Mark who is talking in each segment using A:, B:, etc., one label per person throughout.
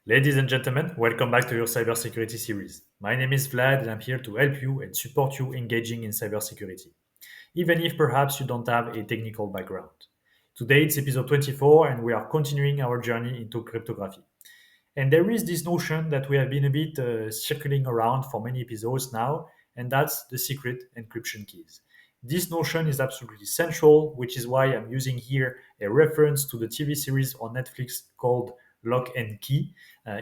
A: Ladies and gentlemen, welcome back to your cybersecurity series. My name is Vlad and I'm here to help you and support you engaging in cybersecurity, even if perhaps you don't have a technical background. Today it's episode 24 and we are continuing our journey into cryptography. And there is this notion that we have been a bit circling around for many episodes now, and that's the secret encryption keys. This notion is absolutely central, which is why I'm using here a reference to the TV series on Netflix called Lock and Key.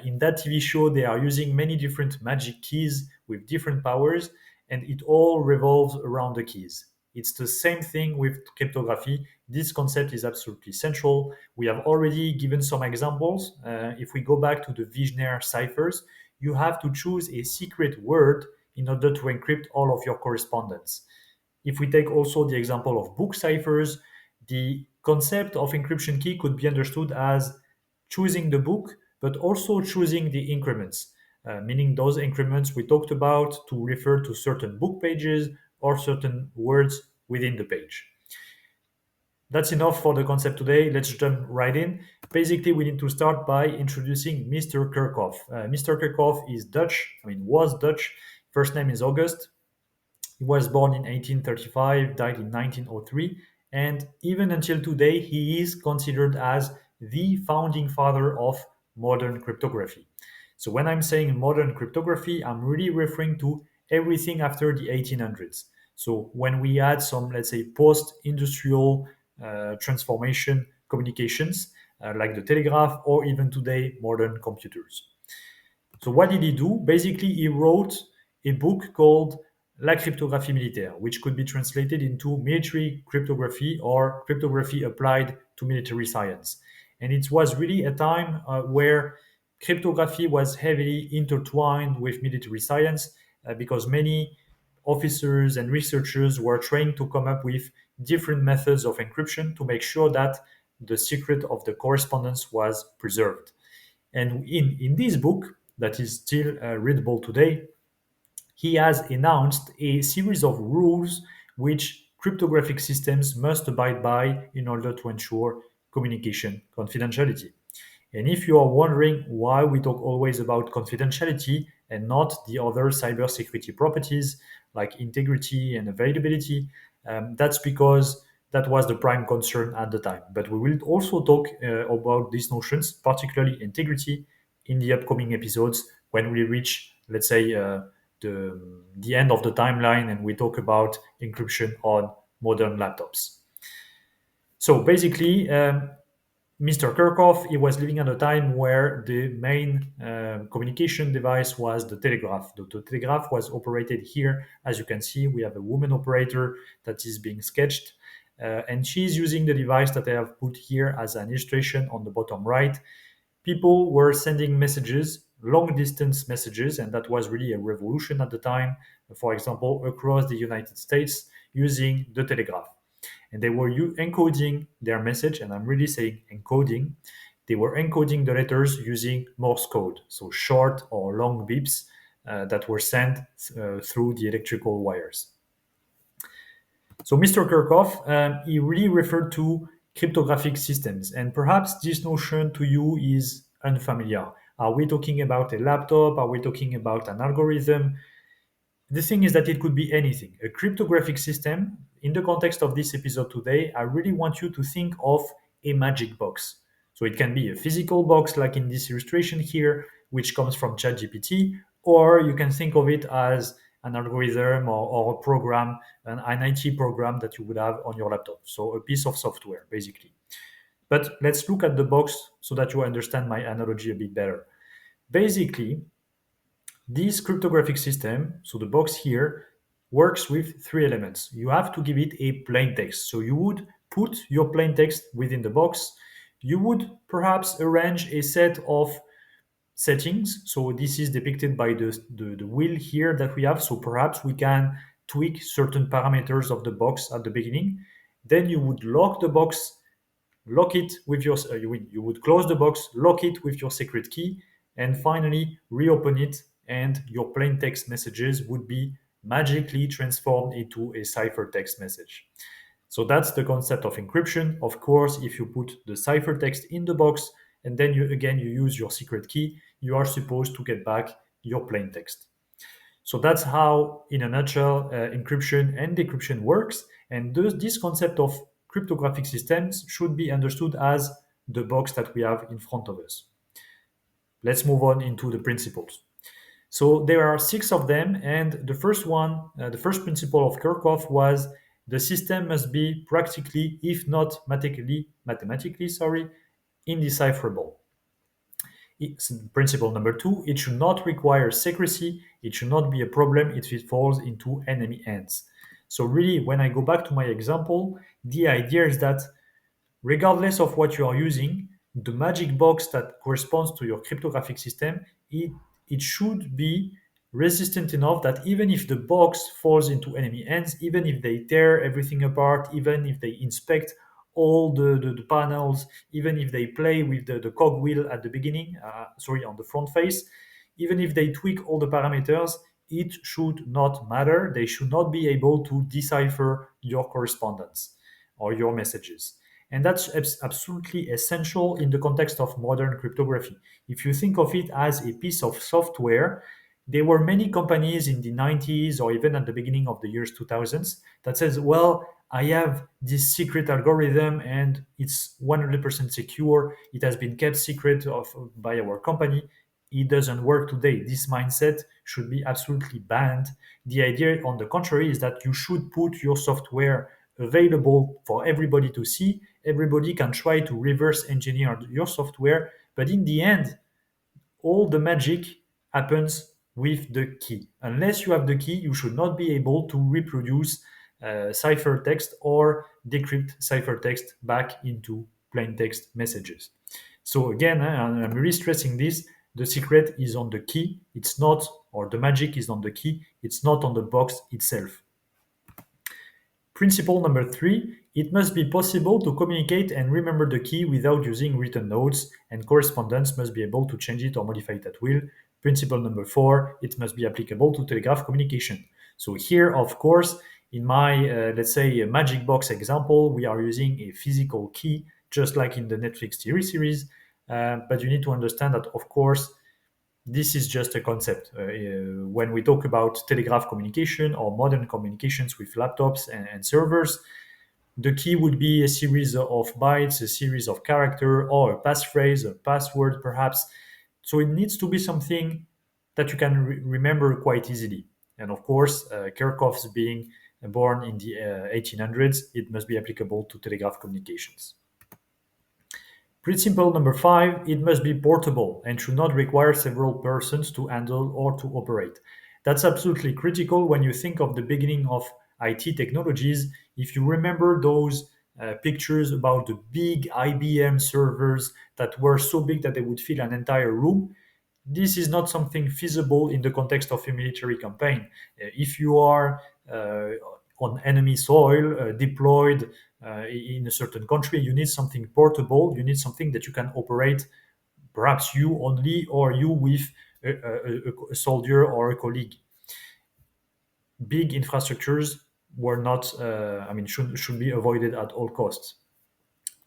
A: In that TV show, they are using many different magic keys with different powers, and it all revolves around the keys. It's the same thing with cryptography. This concept is absolutely central. We have already given some examples. If we go back to the Vigenère ciphers, you have to choose a secret word in order to encrypt all of your correspondence. If we take also the example of book ciphers, the concept of encryption key could be understood as choosing the book, but also choosing the increments, meaning those increments we talked about to refer to certain book pages or certain words within the page. That's enough for the concept today. Let's jump right in. Basically, we need to start by introducing Mr. Kerckhoff. Mr. Kerckhoff is Dutch, was Dutch. First name is August. He was born in 1835, died in 1903, and even until today, he is considered as the founding father of modern cryptography. So when I'm saying modern cryptography, I'm really referring to everything after the 1800s. So when we had some, let's say, post-industrial transformation communications, like the telegraph or even today, modern computers. So what did he do? Basically, he wrote a book called La Cryptographie Militaire, which could be translated into military cryptography or cryptography applied to military science. And it was really a time where cryptography was heavily intertwined with military science because many officers and researchers were trying to come up with different methods of encryption to make sure that the secret of the correspondence was preserved. And in this book, that is still readable today, he has announced a series of rules which cryptographic systems must abide by in order to ensure communication confidentiality. And if you are wondering why we talk always about confidentiality and not the other cybersecurity properties like integrity and availability, that's because that was the prime concern at the time. But we will also talk about these notions, particularly integrity, in the upcoming episodes when we reach, let's say, the end of the timeline and we talk about encryption on modern laptops. So basically, Mr. Kerckhoff, he was living at a time where the main communication device was the telegraph. The telegraph was operated here. As you can see, we have a woman operator that is being sketched. And she's using the device that I have put here as an illustration on the bottom right. People were sending messages, long distance messages, and that was really a revolution at the time, for example, across the United States using the telegraph. And they were encoding their message, and I'm really saying encoding. They were encoding the letters using Morse code, so short or long beeps that were sent through the electrical wires. So Mr. Kerckhoff, he really referred to cryptographic systems, and perhaps this notion to you is unfamiliar. Are we talking about a laptop? Are we talking about an algorithm? The thing is that it could be anything. A cryptographic system, in the context of this episode today, I really want you to think of a magic box. So it can be a physical box, like in this illustration here, which comes from ChatGPT, or you can think of it as an algorithm or a program, an IT program that you would have on your laptop. So a piece of software, basically. But let's look at the box so that you understand my analogy a bit better. Basically, this cryptographic system, so the box here, works with three elements. You have to give it a plain text. So you would put your plain text within the box. You would perhaps arrange a set of settings. So this is depicted by the wheel here that we have. So perhaps we can tweak certain parameters of the box at the beginning. Then you would lock the box, lock it with your, you would close the box, lock it with your secret key, and finally reopen it, and your plain text messages would be magically transformed into a ciphertext message. So that's the concept of encryption. Of course, if you put the ciphertext in the box, and then you use your secret key, you are supposed to get back your plain text. So that's how, in a nutshell, encryption and decryption works. And this concept of cryptographic systems should be understood as the box that we have in front of us. Let's move on into the principles. So there are six of them, and the first one, the first principle of Kerckhoff was the system must be practically, if not mathematically, indecipherable. Principle number two, it should not require secrecy. It should not be a problem if it falls into enemy hands. So really, when I go back to my example, the idea is that regardless of what you are using, the magic box that corresponds to your cryptographic system, it should be resistant enough that even if the box falls into enemy hands, even if they tear everything apart, even if they inspect all the panels, even if they play with the cogwheel at the beginning, on the front face, even if they tweak all the parameters, it should not matter. They should not be able to decipher your correspondence or your messages. And that's absolutely essential in the context of modern cryptography. If you think of it as a piece of software, there were many companies in the 90s or even at the beginning of the years 2000s that says, well, I have this secret algorithm and it's 100% secure. It has been kept secret by our company. It doesn't work today. This mindset should be absolutely banned. The idea, on the contrary, is that you should put your software available for everybody to see. Everybody can try to reverse engineer your software, but in the end, all the magic happens with the key. Unless you have the key, you should not be able to reproduce ciphertext or decrypt ciphertext back into plain text messages. So again, I'm really stressing this, the secret is on the key. It's not, or the magic is on the key. It's not on the box itself. Principle number three, it must be possible to communicate and remember the key without using written notes, and correspondence must be able to change it or modify it at will. Principle number four, it must be applicable to telegraph communication. So here, of course, in my, let's say, a magic box example, we are using a physical key, just like in the Netflix TV series. But you need to understand that, of course, this is just a concept. When we talk about telegraph communication or modern communications with laptops and servers, the key would be a series of bytes, a series of character, or a passphrase, a password perhaps. So it needs to be something that you can remember quite easily. And of course, Kerckhoffs being born in the 1800s, it must be applicable to telegraph communications. Principle number five, it must be portable and should not require several persons to handle or to operate. That's absolutely critical when you think of the beginning of IT technologies. If you remember those pictures about the big IBM servers that were so big that they would fill an entire room, this is not something feasible in the context of a military campaign. If you are on enemy soil, deployed in a certain country, you need something portable. You need something that you can operate, perhaps you only, or you with a soldier or a colleague. Big infrastructures were not, should be avoided at all costs.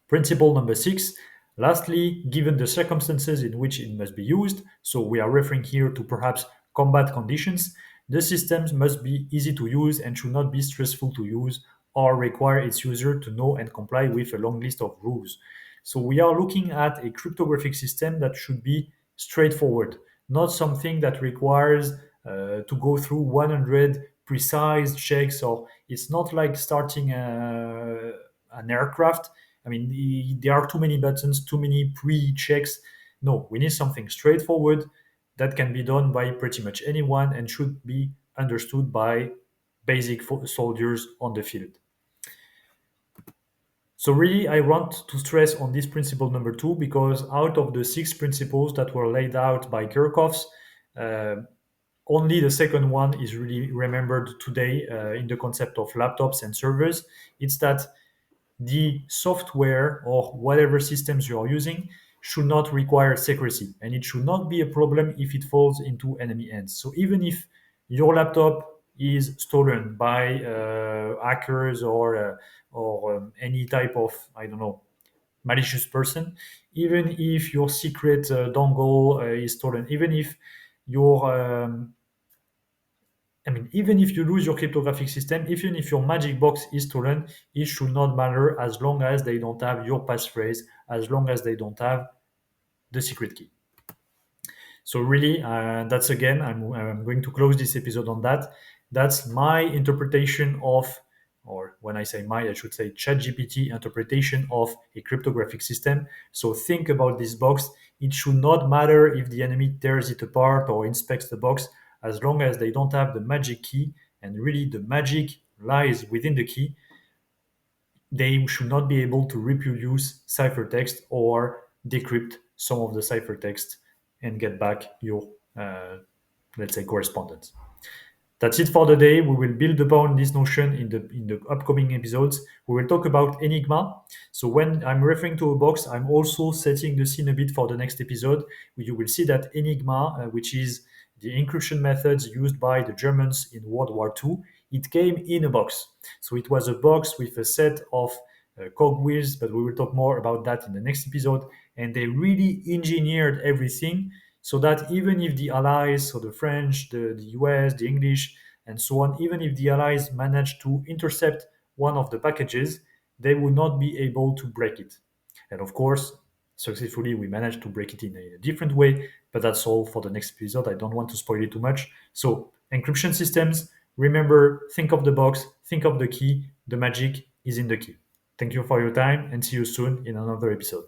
A: Principle number six, lastly, given the circumstances in which it must be used, so we are referring here to perhaps combat conditions, the systems must be easy to use and should not be stressful to use or require its user to know and comply with a long list of rules. So we are looking at a cryptographic system that should be straightforward, not something that requires to go through 100 precise checks, or it's not like starting an aircraft. I mean, there are too many buttons, too many pre-checks. No, we need something straightforward that can be done by pretty much anyone and should be understood by basic soldiers on the field. So really, I want to stress on this principle number two, because out of the six principles that were laid out by Kerckhoffs, uh, only the second one is really remembered today in the concept of laptops and servers. It's that the software or whatever systems you are using should not require secrecy, and it should not be a problem if it falls into enemy hands. So even if your laptop is stolen by hackers or any type of, I don't know, malicious person, even if your secret dongle is stolen, even if your even if you lose your cryptographic system, even if your magic box is stolen, it should not matter as long as they don't have your passphrase, as long as they don't have the secret key. So really, that's again, I'm going to close this episode on that. That's my interpretation of, or when I say my, I should say ChatGPT interpretation of a cryptographic system. So think about this box. It should not matter if the enemy tears it apart or inspects the box, as long as they don't have the magic key, and really the magic lies within the key. They should not be able to reproduce ciphertext or decrypt some of the ciphertext and get back your, uh, let's say, correspondence. That's it for the day. We will build upon this notion in the upcoming episodes. We will talk about Enigma. So when I'm referring to a box, I'm also setting the scene a bit for the next episode. You will see that Enigma, which is the encryption methods used by the Germans in World War II, it came in a box. So it was a box with a set of cogwheels, but we will talk more about that in the next episode. And they really engineered everything so that even if the Allies, so the French, the US, the English, and so on, even if the Allies managed to intercept one of the packages, they would not be able to break it. And of course, successfully, we managed to break it in a different way, but that's all for the next episode. I don't want to spoil it too much. So, encryption systems, remember, think of the box, think of the key. The magic is in the key. Thank you for your time and see you soon in another episode.